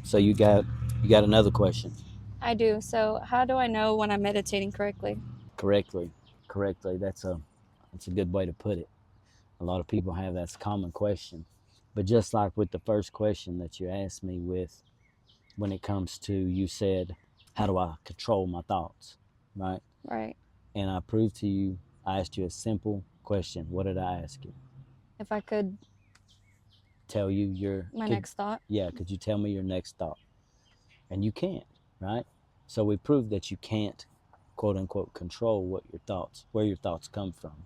So you got another question. I do. So, how do I know when I'm meditating correctly? Correctly. Correctly. That's a good way to put it. A lot of people have that's a common question. But just like with the first question that you asked me with when it comes to you said, how do I control my thoughts? Right? Right. And I proved to you, I asked you a simple question. What did I ask you? If I could, Tell you your my could next thought. yeah, could you tell me your next thought? And you can't, right? So we proved that you can't quote unquote control what your thoughts, where your thoughts come from.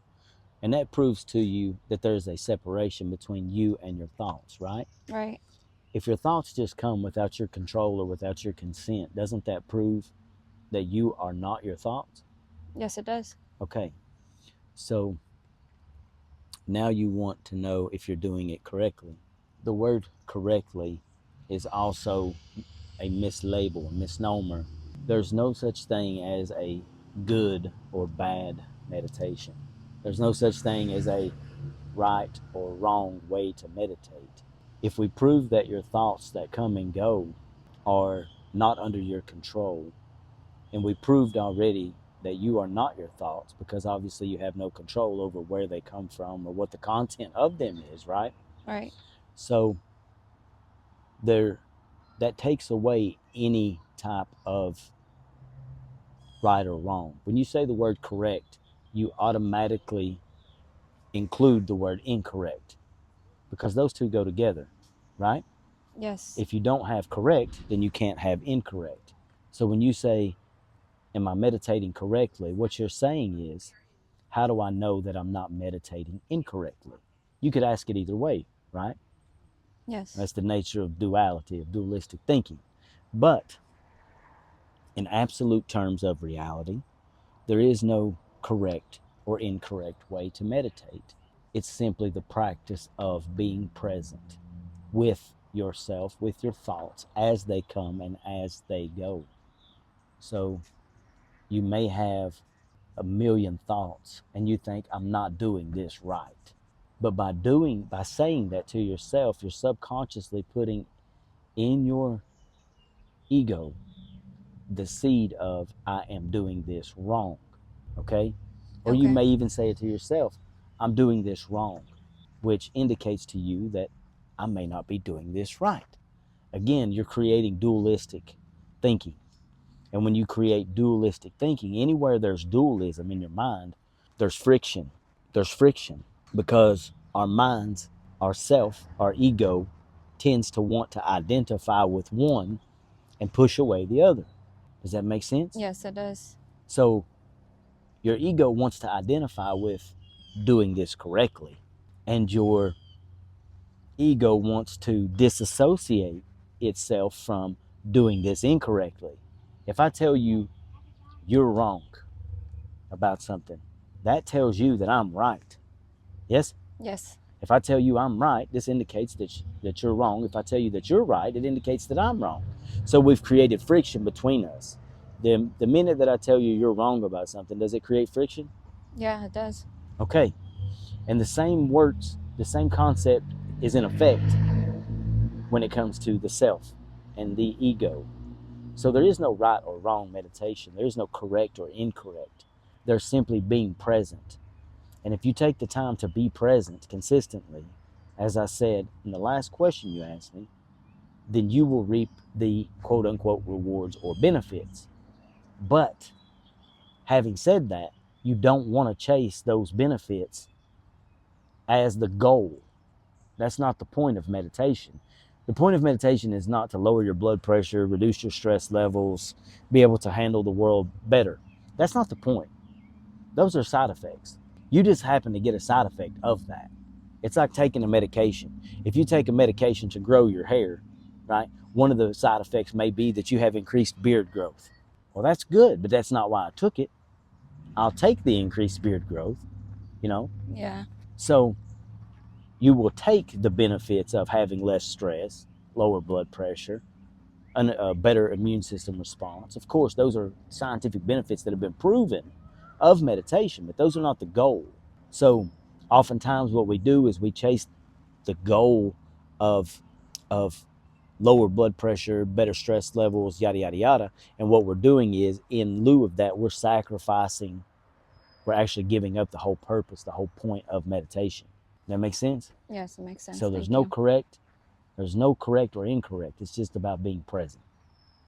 And that proves to you that there's a separation between you and your thoughts, right? Right. If your thoughts just come without your control or without your consent, doesn't that prove that you are not your thoughts? Yes, it does. Okay, so now you want to know if you're doing it correctly. The word correctly is also a mislabel, a misnomer. There's no such thing as a good or bad meditation. There's no such thing as a right or wrong way to meditate. If we prove that your thoughts that come and go are not under your control, and we proved already that you are not your thoughts because obviously you have no control over where they come from or what the content of them is, right? Right. So there that takes away any type of right or wrong. When you say the word correct, you automatically include the word incorrect because those two go together, right? Yes. If you don't have correct, then you can't have incorrect. So when you say, am I meditating correctly? What you're saying is, how do I know that I'm not meditating incorrectly? You could ask it either way, right? Yes. That's the nature of duality, of dualistic thinking. But in absolute terms of reality, there is no correct or incorrect way to meditate. It's simply the practice of being present with yourself, with your thoughts as they come and as they go. So you may have a million thoughts and you think, I'm not doing this right. But by saying that to yourself, you're subconsciously putting in your ego the seed of, I am doing this wrong. Okay? Or you Okay. may even say it to yourself, I'm doing this wrong, which indicates to you that I may not be doing this right. Again, you're creating dualistic thinking. And when you create dualistic thinking, anywhere there's dualism in your mind, there's friction. There's friction because our minds, our self, our ego tends to want to identify with one and push away the other. Does that make sense? Yes, it does. So your ego wants to identify with doing this correctly, and your ego wants to disassociate itself from doing this incorrectly. If I tell you you're wrong about something, that tells you that I'm right. Yes? Yes. If I tell you I'm right, this indicates that you're wrong. If I tell you that you're right, it indicates that I'm wrong. So we've created friction between us. The minute that I tell you you're wrong about something, does it create friction? Yeah, it does. Okay. And the same words, the same concept is in effect when it comes to the self and the ego. So there is no right or wrong meditation. There is no correct or incorrect. There's simply being present. And if you take the time to be present consistently, as I said in the last question you asked me, then you will reap the quote unquote rewards or benefits. But having said that, you don't want to chase those benefits as the goal. That's not the point of meditation. The point of meditation is not to lower your blood pressure, reduce your stress levels, be able to handle the world better. That's not the point. Those are side effects. You just happen to get a side effect of that. It's like taking a medication. If you take a medication to grow your hair, right, one of the side effects may be that you have increased beard growth. Well, that's good, but that's not why I took it. I'll take the increased beard growth, you know. Yeah. So you will take the benefits of having less stress, lower blood pressure, a better immune system response. Of course, those are scientific benefits that have been proven of meditation, but those are not the goal. So oftentimes what we do is we chase the goal of of lower blood pressure, better stress levels, yada, yada, yada. And what we're doing is, in lieu of that, we're sacrificing, we're actually giving up the whole purpose, the whole point of meditation. That makes sense? Yes, it makes sense. So there's Thank no you. correct or incorrect. It's just about being present.